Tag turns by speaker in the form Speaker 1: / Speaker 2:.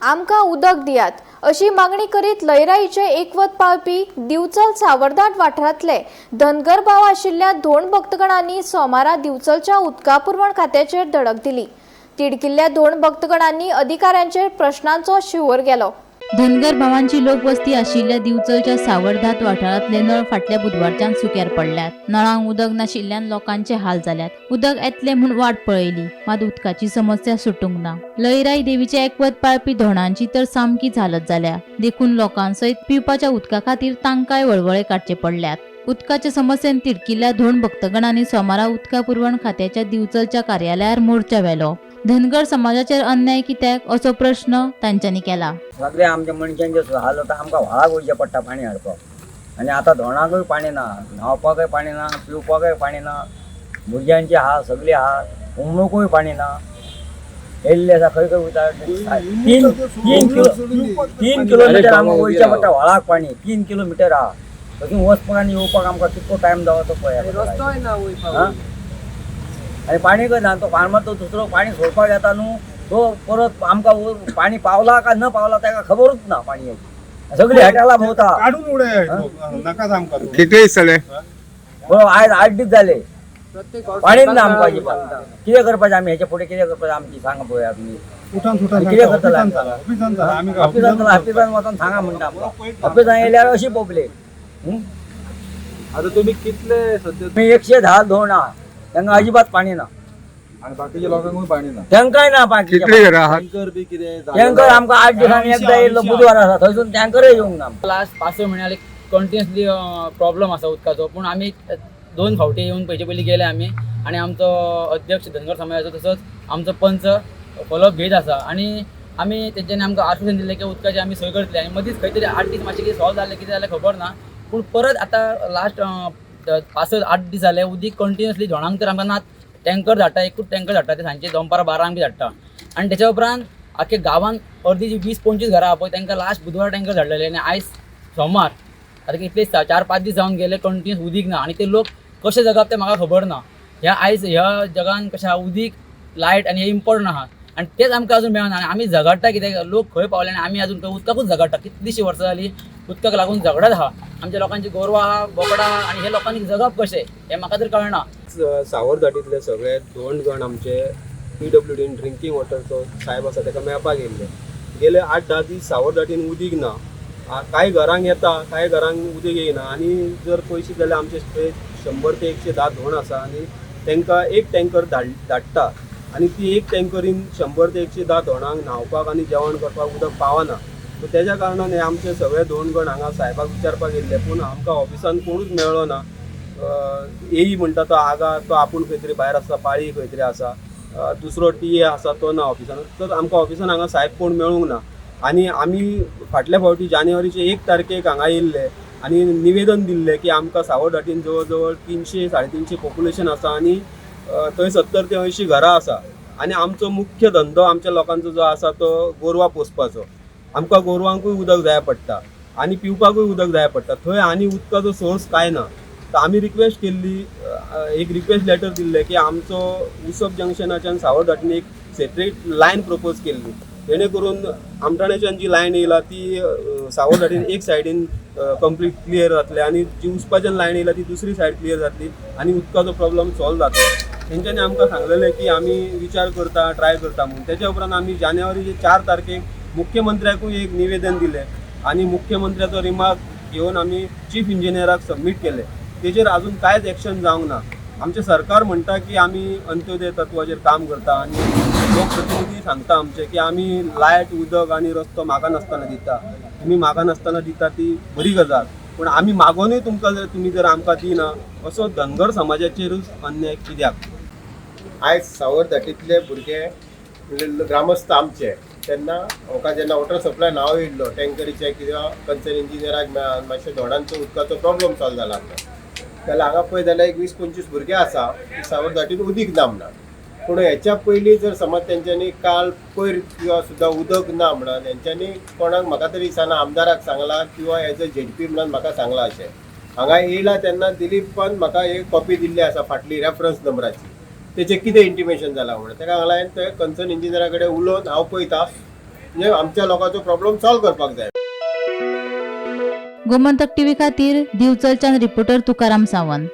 Speaker 1: आमकां उदक दियात अशी मागणी करीत लयराईचे एकवत पावपी दिवचल सावरदाट वाठारांतले धनगर भाव आशिल्ल्या दोन भक्तगणांनी सोमारा दिवचलच्या उदका पुरवण खात्याचेर धडक दिली। तिडकिल्ल्या दोन भक्तगणांनी अधिकाऱ्यांचेर प्रश्नांचो शिवर गेलो।
Speaker 2: धनगर भावांची लोकवस्ती आशिल्ल्या दिवचलच्या सावरधात वाठारांतले नळ फाटल्या बुधवारच्यान सुक्यार पडल्यात। नळांक उदक नाशिल्ल्यान लोकांचे हाल जाल्यात। उदक येतले म्हूण वाट पळयली, मात उदकाची समस्या सुटूंक ना। लयराई देवीचे एकवत पाळपी धोणांची तर सामकीच हालत जाल्या। देखून लोकांसयत पिवपाच्या उदका खातीर तांकांय वळवळे काडचे पडल्यात। उदकाच्या समस्येन तिडकिल्ल्या दोन भक्तगणांनी सोमारा उदका पुरवण खात्याच्या दिवचलच्या कार्यालयार मोर्चा व्हेलो। धनगर समाजाचेर अन्याय कित्याक असो प्रश्न तांच्यांनी केला।
Speaker 3: सगळे आमच्या मनशांचे हाल जाता, आमकां व्हाळाक वयचें पडटा पाणी हाडपाक। आनी आतां धोणाकूय पाणी ना, न्हावपाकय पाणी ना, पिवपाकय पाणी ना, भुरग्यांचे हाल सगळे हाल, हुमणूकूय पाणी ना। येयल्ले आसा खंय खंय वयता 3 किलोमिटर आमकां वयचें पडटा व्हाळाक पाणी। 3 किलोमिटर आहा, थंय वचपाक आनी येवपाक आमकां कितको टायम जावो तो पळय। रस्तोय ना वयपाक आनी पाणी खंय ना, तो फार्मार तो दुसरो पाणी सोडपाक येता न्हू, तो परत आमकां पाणी पावला काय न पावला ताका खबरूच ना। पाणी सगळी हॅटाला भोवता
Speaker 4: काढून उडय नका आमकां
Speaker 5: किती दीस जाले?
Speaker 3: आयज 8 दीस जाले, पाणीच ना आमकां अजिबात। कितें करपाचें आमी हेचे फुडें कितें करपाचें आमची सांगा पळय तुमी।
Speaker 4: उठान सुठान
Speaker 3: कितें करतले
Speaker 4: ऑफिसान
Speaker 3: ऑफिसान वचून सांगा म्हणटा आमकां। ऑफिसान येयल्यार अशी प्रॉब्लेम।
Speaker 6: आता तुम्ही कितले सध्या
Speaker 3: मी 110 धोण आहा, तांकां अजिबात पाणी ना
Speaker 6: आणि बाकीच्या लोकांकूय पाणी ना,
Speaker 3: तांकांय ना पाणी।
Speaker 5: कितली घरां आहात?
Speaker 6: टँकर बी कितें
Speaker 3: टँकर आमकां 8 दिसांनी एकदा येयल्लो बुधवार आसा, थंयसून टँकरय येवंक ना।
Speaker 7: लास्ट 5-6 म्हयने कंटिन्युअसली प्रॉब्लेम आसा उदकाचो। पूण आमी 2 फावटी येवन पयचे पयलीं गेले आमी, आनी आमचो अध्यक्ष धनगर समाजाचो तसोच आमचो पंच फॉलोअप घेत आसा। आनी आमी तेंच्यांनी आमकां आश्वासन दिलें की उदकाची आमी सोय करतले। आनी मदींच खंय तरी 8 दीस मातशें कितें सॉल्व जालें कितें जालें खबर ना, पूण परत आतां लास्ट 5-8 दीस जाले उदीक कंटिन्युअसली धोणांक तर आमकां ना। टँकर धाडटा, एकूच टँकर धाडटा, ते सांजचे दनपार 12 बी धाडटा। आनी तेच्या उपरांत आख्या गांवांत अर्दी जी 20-25 घरां आहा पळय तांकां लास्ट बुधवार टँकर धाडलेले। आनी आयज सोमार आतां कितले 4-5 दीस जावन गेले कंटिन्युअस उदीक ना। आनी ते लोक कशे जगप ते म्हाका खबर ना। ह्या जगान कशें आहा, उदीक लायट आनी हे इम्पॉर्टंट आहा, आनी तेच आमकां अजून मेळना। आनी आमी झगडटा कित्याक, लोक खंय पावले आनी आमी अजून उदकाकूच झगडटा। कितलींशीं वर्सां जालीं उदकाक लागून झगडत आहा। आमच्या लोकांची गोरवां आहा, बोकडां आहा, आनी हे लोकांनी जगप कशें हें म्हाका तर कळना।
Speaker 8: सावरधाटीतले सगळे दोन गण आमचे PWD ड्रिंकींग वॉटरचो साहेब आसा ताका मेळपाक येयल्ले। गेले 8-10 दीस सावरधाटीन उदीक ना। कांय घरांक येता, कांय घरांक उदीक येयना। आनी जर पयशे जाल्यार आमचे 100 ते 110 धोण आसा आनी तांकां एक टँकर धाडटा। आनी ती एक टँकरीन 100 ते 110 धोणांक न्हावपाक आनी जेवण करपाक उदक पावना। सो तेज्या कारणान हे आमचे सगळे दोन गण हांगा साहेबाक विचारपाक येयल्ले, पूण आमकां ऑफिसान कोणूच मेळ्ळो ना। येई म्हणटा तो आगा, तो आपूण खंय तरी भायर आसा, पाळी खंय तरी आसा, दुसरो TA आसा तो ना ऑफिसान। तर आमकां ऑफिसान हांगा साहेब कोण मेळूंक ना। आनी आमी फाटल्या फावटी जानेवारीचे 1 तारखेक हांगा येयल्ले आनी निवेदन दिल्लें की आमकां सावरधाटीन जवळ जवळ 300-350 पॉप्युलेशन आसा आनी थंय 70 ते 80 घरां आसा। आनी आमचो मुख्य धंदो आमच्या लोकांचो जो आसा तो गोरवां पोसपाचो। आमकां गोरवांकूय उदक जाय पडटा आनी पिवपाकूय उदक जाय पडटा। थंय आनी उदकाचो सोर्स कांय ना। तर आमी रिक्वेस्ट केल्ली, एक रिक्वेस्ट लेटर दिल्लें की आमचो उसप जंक्शनाच्यान सावरधाटीन एक सेपरेट लायन प्रपोज केल्ली, जेणे करून आमठाण्याच्यान जी लायन येयला ती सावरधाटीन एक सायडीन कंप्लीट क्लियर जातले आनी जी उसपाच्यान लायन येयला ती दुसरी सायड क्लियर जातली आनी उदकाचो प्रॉब्लम सॉल्व जातलो। तेंच्यांनी आमकां सांगलेलें की आमी विचार करता, ट्राय करता म्हणून। तेच्या उपरांत आमी जानेवारीचे 4 तारखेक मुख्यमंत्र्याकूय एक निवेदन दिलें आनी मुख्यमंत्र्याचो रिमार्क घेवन आमी चीफ इंजिनियराक सबमीट केलें। तेजेर अजून कांयच एक्शन जावंक ना। आमचें सरकार म्हणटा की आमी अंत्योदय तत्वाचेर काम करता आनी लोकप्रतिनिधी सांगता आमचे की आमी लायट, उदक आनी रस्तो म्हाका नासतना दिता। तुमी म्हाका नासतना दिता ती बरी गजाल, पूण आमी मागोनूय तुमकां जर तुमी जर आमकां दिना असो धनगर समाजाचेरूच अन्याय कित्याक?
Speaker 9: आयज सावरधाटीतले भुरगे ग्रामस्थ आमचे तेन्ना म्हाका जेन्ना वॉटर सप्लाय नांव येयल्लो टँकरीचे किंवा कन्सर्न इंजिनियराक मेळून मातशें धोणांचो उदकाचो प्रॉब्लम सॉल्व जाला जाल्यार हांगा पळय जाल्यार एक 20-25 भुरगे आसा सावरधाटीन उदीक ना म्हणा। पूण हेच्या पयलीं जर समज तेंच्यांनी काल पयर किंवा सुद्दां उदक ना म्हणून हेंच्यांनी कोणाक म्हाका तरी दिसना आमदाराक सांगला किंवा एज अ ZP म्हणून म्हाका सांगलां अशें। हांगा येयला तेन्ना दिलीपान म्हाका एक कॉपी दिल्ली आसा फाटली रेफरन्स नंबराची, तेचें कितें इंटिमेशन जालां म्हणून। ताका हांगा हांवें ते कन्सर्न इंजिनियरा कडेन उलोवन हांव पळयतां म्हणजे आमच्या लोकांचो प्रॉब्लेम सॉल्व करपाक जाय.
Speaker 2: गोमंतक टीव्ही खातीर दिवचलच्यान रिपोर्टर तुकाराम सावंत.